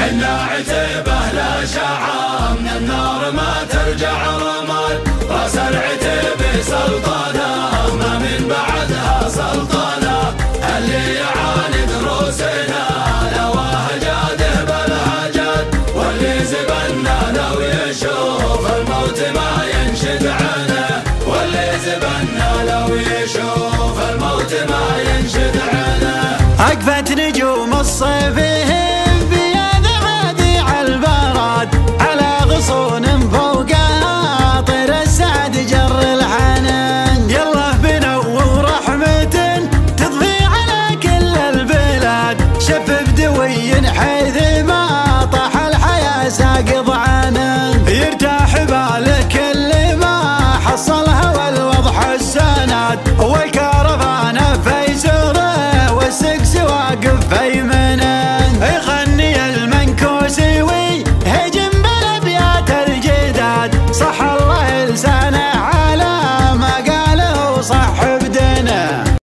حنا عتيبه لا شعا من النار ما ترجع رمال. راس العتيب سلطانه ما من بعدها سلطانه. اللي يعاند روسنا لو هجاده بالهجات. واللي زبنا لو يشوف الموت ما ينشد عنه. واللي زبنا لو يشوف الموت ما ينشد عنه. أقفت نجوم الصيف بيد عادي البراد على غصون فوقها طير السعد جر الحنان. يلا بنو رحمة تضفي على كل البلاد. شف بدوي حيث ما طاح الحياة ساقط عنه. يرتاح باله كل ما حصلها والوضح السند. والكرفان في سوره والسكس واقف في منن. يغني المنكوسي ويهجم بالابيات الجداد. صح الله لسانه على ما قاله صح